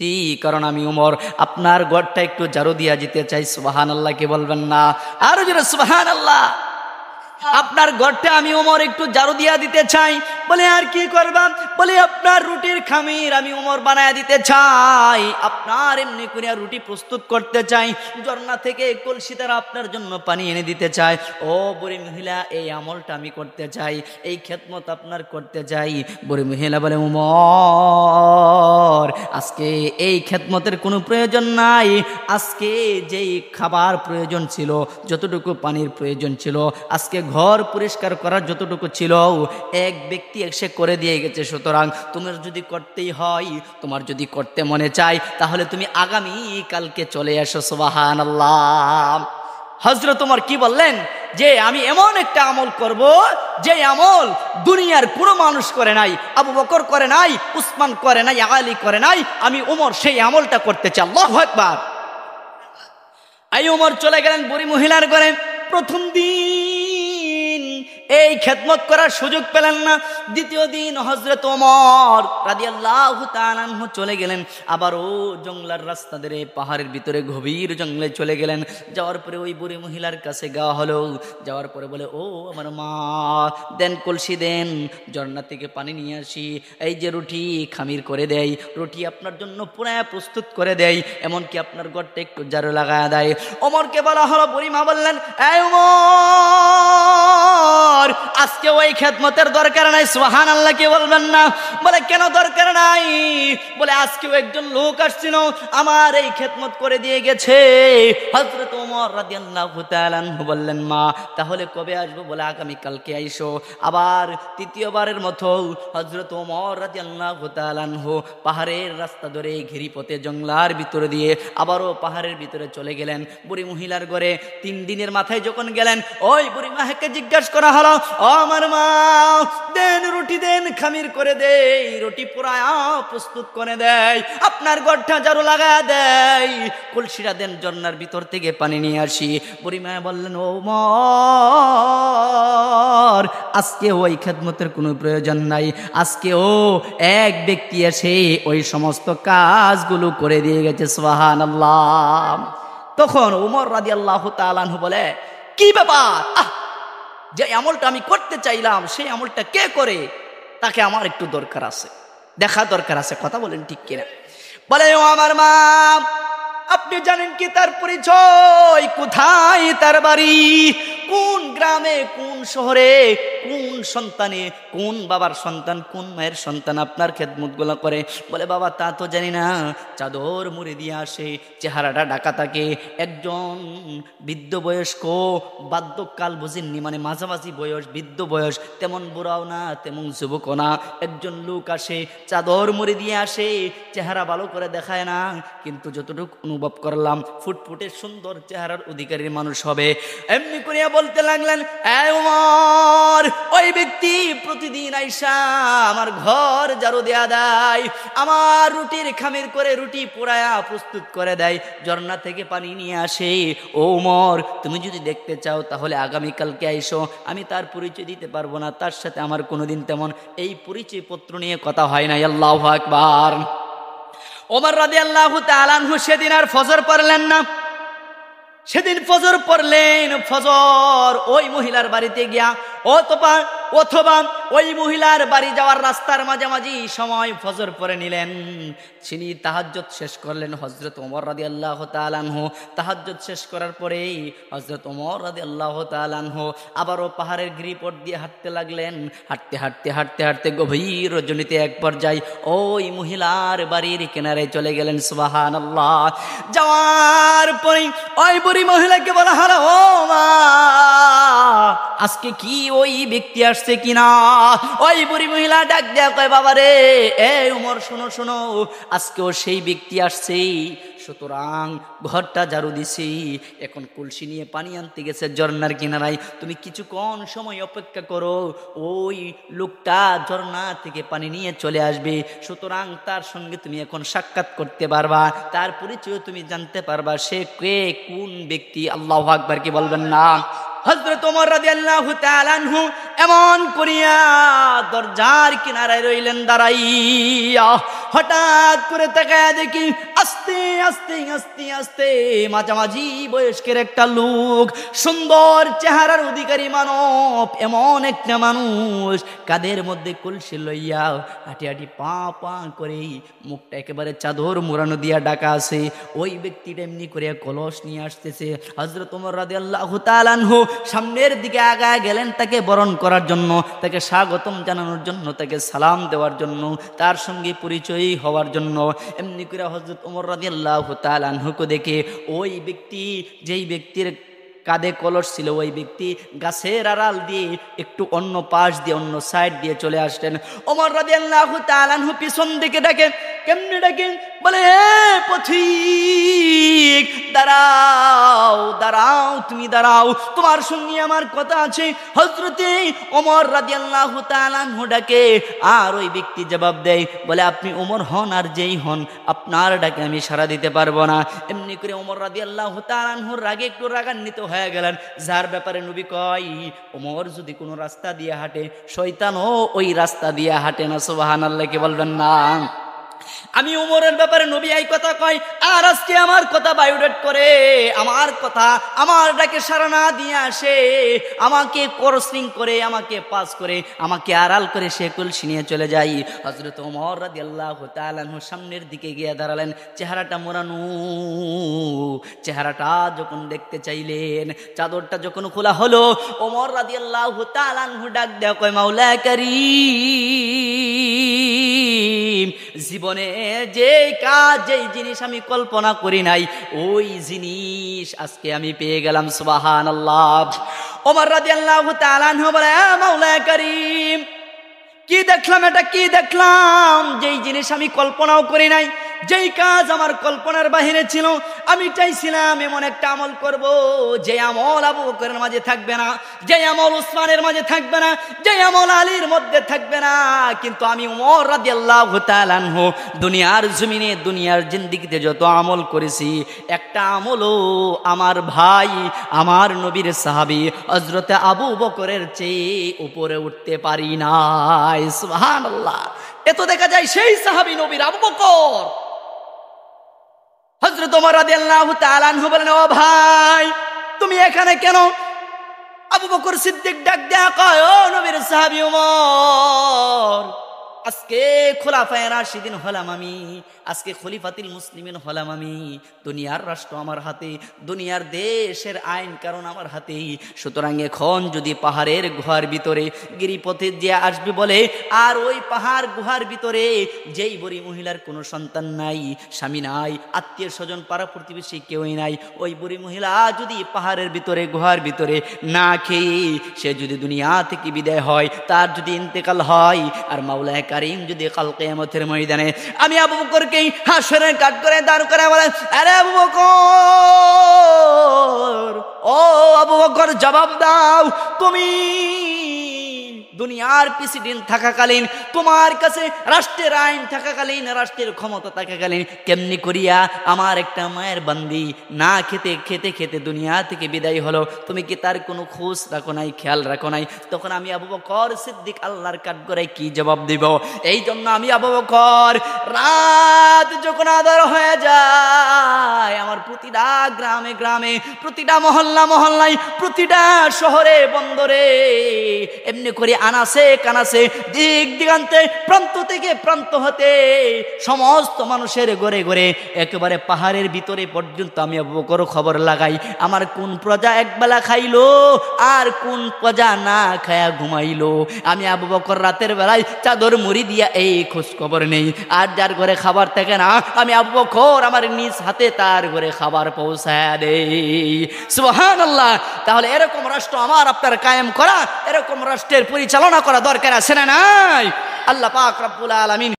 জি, কারণ আমি উমর আপনার ঘরটা একটু ঝাড়ু দিয়া যেতে চাই। সুবহানাল্লাহ, কি বলবেন না? আরো জোরে সুবহানাল্লাহ। আপনার ঘরটা আমি ওমর একটু ঝাড়ু দিয়া দিতে চাই। বলে আর কি করবা? বলে আপনার রুটির খামির আমি ওমর বানায় দিতে চাই, আপনার এমনি করে রুটি প্রস্তুত করতে চাই, ঝর্ণা থেকে কলসি দ্বারা আপনার জন্য পানি এনে দিতে চাই। ও বুড়ি মহিলা, এই আমলটা আমি করতে চাই, এই খেদমত আপনার করতে চাই। বুড়ি মহিলা বলে উমর, আজকে এই খেদমতের কোনো প্রয়োজন নাই। আজকে যেই খাবার প্রয়োজন ছিল, যতটুকু পানির প্রয়োজন ছিল, আজকে ঘর পরিষ্কার করার যতটুকু ছিল, এক ব্যক্তি এসে করে দিয়ে গেছে। সুতরাং তোমার যদি করতেই হয়, তোমার যদি করতে মনে চায়, তাহলে তুমি আগামী কালকে চলে এসো। সুবহানাল্লাহ। হযরত ওমর কি বললেন? যে আমি এমন একটা আমল করব, যে আমল দুনিয়ার কোনো মানুষ করে নাই, আবু বকর করে নাই, উসমান করে নাই, আলী করে নাই, আমি ওমর সেই আমলটা করতে চাই। আল্লাহু আকবার। এই ওমর চলে গেলেন বুড়ি মহিলার ঘরে। প্রথম দিন এই খেদমত করার সুযোগ পেলেন না। দ্বিতীয় দিন হযরত ওমর রাদিয়াল্লাহু তাআলা আনহু চলে গেলেন আবারও জঙ্গলার রাস্তা ধরে, পাহাড়ের ভিতরে গভীর জঙ্গলে চলে গেলেন। যাওয়ার পরে ওই বুড়ি মহিলার কাছে যাওয়া হলো। যাওয়ার পরে বলে, ও আমার মা, দেন কলসি দেন, ঝর্ণা থেকে পানি নিয়ে আসি। এই যে রুটি খামির করে দেয়, রুটি আপনার জন্য পুরা প্রস্তুত করে দেয়, এমনকি আপনার ঘরটা একটু ঝাড়ু লাগায় দেয়। ওমরকে বলা হলো, বুড়িমা বললেন, এই ওমর, আজকে ওই খেদমতের দরকার নাই। সুবহানাল্লাহ, কি বলবেন না? বলে কেন দরকার নাই? বলে আজকেও একজন লোক আসছিল, আমার এই খেদমত করে দিয়ে গেছে। হযরত ওমর রাদিয়াল্লাহু তাআলা আনহু বললেন, মা তাহলে কবে আসবো? বলে আগামী কালকে আইসো। আবার তৃতীয়বারের মতো হযরত ওমর রাদিয়াল্লাহু তাআলা আনহু পাহাড়ের রাস্তা ধরে ঘিরিপথে জঙ্গলার ভিতরে দিয়ে আবারও পাহাড়ের ভিতরে চলে গেলেন বুড়ি মহিলার ঘরে। 3 দিনের মাথায় যখন গেলেন, ওই বুড়ি মাকে জিজ্ঞাসা করা হলো, ও আমার মা, দেন রুটি দেন, খামির করে দেয়, রুটি পুরায়া প্রস্তুত করে দেয়, আপনার ঘরটা ঝাড়ু লাগা দেয়, কলসিটা দেন, ঝর্ণার ভিতর থেকে পানি নিয়ে আসি। বুড়ি মা বললেন, ও ওমর, আজকে ওই খেদমতের কোনো প্রয়োজন নাই, আজকেও এক ব্যক্তি এসে ওই সমস্ত কাজগুলো করে দিয়ে গেছে। সুবহানাল্লাহ। তখন ওমর রাদিয়াল্লাহু তাআলা আনহু বলে, কি ব্যাপার? যে আমলটা আমি করতে চাইলাম, সেই আমলটা কে করে? তাকে আমার একটু দরকার আছে, দেখা দরকার আছে। কথা বলেন ঠিক কিনা? বলে, ও আমার মা, আপনি জানেন কি তার পরিচয়? কোথায় তার বাড়ি? কোন গ্রামে, কোন শহরে, কোন সন্তানে, কোন বাবার সন্তান, কোন মায়ের সন্তান আপনার খেদমতগুলো করে? বলে, বাবা তা তো জানি না, চাদর মুড়ি দিয়ে আসে, চেহারাটা ঢাকা থাকে, একজন বৃদ্ধ বয়স্ক, বার্ধক্যকাল বুঝেননি, মানে মাঝামাঝি বয়স, বৃদ্ধ বয়স, তেমন বুড়াও না তেমন যুবকও না, একজন লোক আসে, চাদর মুড়ি দিয়ে আসে, চেহারা ভালো করে দেখায় না, কিন্তু যতটুকু অনুভব করলাম ফুটফুটে সুন্দর চেহারার অধিকারী মানুষ হবে। এমনি করিয়া বলতে লাগলেন, এই ওমর, ওই ব্যক্তি প্রতিদিন আইসা আমার ঘর ঝাড়ু দেয়া দেয়, আমার রুটির খামির করে রুটি পোড়ায়া প্রস্তুত করে দেয়, ঝর্ণা থেকে পানি নিয়ে আসে। ও ওমর, তুমি যদি দেখতে চাও তাহলে আগামীকালকে আইসো। আমি তার পরিচয় দিতে পারবো না, তার সাথে আমার কোনোদিন তেমন এই পরিচয় পত্র নিয়ে কথা হয় নাই। আল্লাহু আকবার। ওমর রাদিয়াল্লাহু তাআলা আনহু সেদিন আর ফজর পড়লেন না। সেদিন ফজর পড়লেন, ফজর ওই মহিলার বাড়িতে গিয়া অথবা ওই মহিলার বাড়ি যাওয়ার রাস্তার মাঝামাঝি সময় ফজর পড়ে নিলেন। তিনি তাহাজ্জুদ শেষ করলেন। হযরত ওমর রাদিয়াল্লাহু তাআলা আনহু তাহাজ্জুদ শেষ করার পরেই হযরত ওমর রাদিয়াল্লাহু তাআলা আনহু আবারও পাহাড়ের গিরিপথ দিয়ে হাঁটতে লাগলেন। হাঁটতে হাঁটতে হাঁটতে হাঁটতে গভীর রজনীতে এক পর্যায়ে ওই মহিলার বাড়ির কিনারে চলে গেলেন। সুবহানাল্লাহ। যাওয়ার পরে ওই বুড়ি মহিলাকে বলা হলো, ও মা, আজকে কি ওই ব্যক্তি আসছে কিনা? ওই বুড়ি মহিলা ডাক দেয়া কয়, বাবা রে, এই ওমর, শোনো শোনো, আজকেও সেই ব্যক্তি আসছে, সুতরাং ঘরটা ঝাড়ু দিছি, এখন কলসি নিয়ে পানি আনতে গেছে ঝর্ণার কিনারায়, তুমি কিছুক্ষণ সময় অপেক্ষা করো, ওই লোকটা ঝর্ণা থেকে পানি নিয়ে চলে আসবে, সুতরাং তার সঙ্গে তুমি এখন সাক্ষাৎ করতে পারবা, তার পরিচয় তুমি জানতে পারবা, সে কে, কোন ব্যক্তি। আল্লাহু আকবার, কি বলবেন না? হযরত ওমর রাদিয়াল্লাহু তাআলা আনহু এমন করিয়া দরজার কিনারায় রইলেন দাঁড়াইয়া। হঠাৎ করে তাকায় দেখি আস্তে আস্তে আস্তে আস্তে মাঝামাঝি বয়স্কের একটা লোক, সুন্দর চেহারার অধিকারী মানব, এমন একটা মানুষ কাদের মধ্যে কলসি লইয়া হাঁটি হাঁটি পা পা করে, মুখটা একেবারে চাদর মোড়ানো দিয়া ডাকা আছে। ওই ব্যক্তিটা এমনি করে কলস নিয়ে আসতেছে। হযরত ওমর রাদিয়াল্লাহু তাআলা আনহু সামনের দিকে আগায় গেলেন তাকে বরণ করার জন্য, তাকে স্বাগতম জানানোর জন্য, তাকে সালাম দেওয়ার জন্য, তার সঙ্গে পরিচয় হওয়ার জন্য। এমনি করে হযরত ওমর রাদিয়াল্লাহু তাআলা আনহুকে দেখে ওই ব্যক্তি, যেই ব্যক্তির কাঁধে কলস ছিল, ওই ব্যক্তি গাছের আড়াল দিয়ে একটু অন্য পাশ দিয়ে, অন্য সাইড দিয়ে চলে আসলেন। ওমর রাদিয়াল্লাহু তাআলা আনহু পিছন দিকে ডাকে। কেমনে ডাকেন? বলে, হে পথিক, দাঁড়াও দাঁড়াও, তুমি দাঁড়াও, তোমার সঙ্গে আমার কথা আছে। হযরতে ওমর রাদিয়াল্লাহু তাআলা আনহু ডাকে, আর ওই ব্যক্তি জবাব দেয়, বলে, আপনি ওমর হন আর যেই হন, আপনার ডাকে আমি সাড়া দিতে পারবো না। এমনি করে ওমর রাদিয়াল্লাহু তাআলা আনহুর রাগে একটু রাগান্বিত হয়ে গেলেন, যার ব্যাপারে নবী কয়, ওমর যদি কোনো রাস্তা দিয়ে হাঁটে, শয়তানও ওই রাস্তা দিয়ে হাঁটে না। সুবহানাল্লাহ, কি বলবেন না? আমি ওমরের ব্যাপারে নবী এই কথা কয়, আর আজকে আমার কথা বায়োডেট করে, আমার কথা, আমার ডাকে সাড়া না দিয়ে আসে, আমাকে ক্রসিং করে, আমাকে পাস করে, আমাকে আড়াল করে সে কলসি নিয়ে চলে যাই। হযরত ওমর রাদিয়াল্লাহু তাআলা আনহু সামনের দিকে গিয়ে দাঁড়ালেন। চেহারাটা মোড়ানো, চেহারাটা যখন দেখতে চাইলেন, চাদরটা যখন খোলা হলো, ওমর রাদিয়াল্লাহু তাআলা আনহু ডাক দেয়া কয়, মাওলা কারীম, জীবনে যে কাজ, যেই জিনিস আমি কল্পনা করি নাই, ওই জিনিস আজকে আমি পেয়ে গেলাম। সুবহানাল্লাহ। ওমর রাদিয়াল্লাহু তাআলা আনহু বলে, মাওলা কারীম, কি দেখলাম, এটা কি দেখলাম, যেই জিনিস আমি কল্পনাও করি নাই, যেই কাজ আমার কল্পনার বাহিরে ছিল। আমি চাইছিলাম এমন একটা আমল করব, যে আমল আবু বকরের মাঝে থাকবে না, যে আমল উসমানের মাঝে থাকবে না, যে আমল আলীর মধ্যে থাকবে না। কিন্তু আমি ওমর রাদিয়াল্লাহু তাআলা আনহু দুনিয়ার জমিনে, দুনিয়ার জিন্দেগিতে যত আমল করেছি, একটা আমলও আমার ভাই, আমার নবীর সাহাবী হযরতে আবু বকরের চেয়ে উপরে উঠতে পারি নাই। সুবহানাল্লাহ। এত দেখা যায় সেই সাহাবী নবীর আবু বকর। হযরত ওমর রাদিয়াল্লাহু তাআলা আনহু বলেন, ও ভাই, তুমি এখানে কেন? আবু বকর সিদ্দিক ডাক দেয়া কয়, ও নবীর সাহাবী ওমর, আজকে খোলাফায়ে রাশিদিন হলাম আমি, আজকে খলিফাতুল মুসলিমিন হলাম আমি। দুনিয়ার রাষ্ট্র আমার হাতে, দুনিয়ার দেশের আইন কারণ আমার হাতেই। সুতরাং এখন যদি পাহাড়ের গুহার ভিতরে গিরিপথে যে আসবে বলে, আর ওই পাহাড় গুহার ভিতরে যেই বুড়ি মহিলার কোনো সন্তান নাই, স্বামী নাই, আত্মীয় স্বজন পাড়া প্রতিবেশী কেউই নাই, ওই বুড়ি মহিলা যদি পাহাড়ের ভিতরে, গুহার ভিতরে না খেয়ে সে যদি দুনিয়া থেকে বিদায় হয়, তার যদি ইন্তেকাল হয়, আর মাওলা কারীম যদি কাল কিয়ামতের ময়দানে আমি আবু বকরকে হাসরের কাঠ করে দাঁড় করে বলে, আরে আবু বকর, ও আবু বকর, জবাব দাও, তুমি দুনিয়ার প্রেসিডেন্ট থাকাকালীন, তোমার কাছে রাষ্ট্রের আইন থাকাকালীন, রাষ্ট্রের ক্ষমতা থাকাকালীন, কেমনি করিয়া আমার একটা মায়ের বান্দি না খেতে খেতে খেতে দুনিয়া থেকে বিদায় হলো, তুমি কি তার কোনো খোঁজ রাখো নাই, খেয়াল রাখো নাই? তখন আমি আবু বকর সিদ্দিক আল্লাহর কাঠগড়ায় কি জবাব দিব? এই জন্য আমি আবু বকর রাত যখন আঁধার হয়ে যায়, আমার প্রতিটা গ্রামে গ্রামে, প্রতিটা মহল্লা মহল্লায়, প্রতিটা শহরে বন্দরে, এমনি করে আনাসে কানাসে, দিক দিগান্তে, প্রান্ত থেকে প্রান্ত হতে সমস্ত মানুষের ঘরে ঘরে, একেবারে পাহাড়ের ভিতরে পর্যন্ত আমি আবু বকর খবর লাগাই, আমার কোন প্রজা একবেলা খাইলো আর কোন প্রজা না খায়া ঘুমাইলো। আমি আবু বকর রাতের বেলায় চাদর মুড়ি দিয়া এই খোঁজ খবর নেই, আর যার ঘরে খাবার থাকে না, আমি আবু বকর আমার নিজ হাতে তার ঘরে খাবার পৌঁছায় দেই। সুবহানাল্লাহ। তাহলে এরকম রাষ্ট্র আমার আপনার কায়েম করা, এরকম রাষ্ট্রের পরিচালনা করা দরকার আছে না নাই? আল্লাহ পাক রব্বুল আলামিন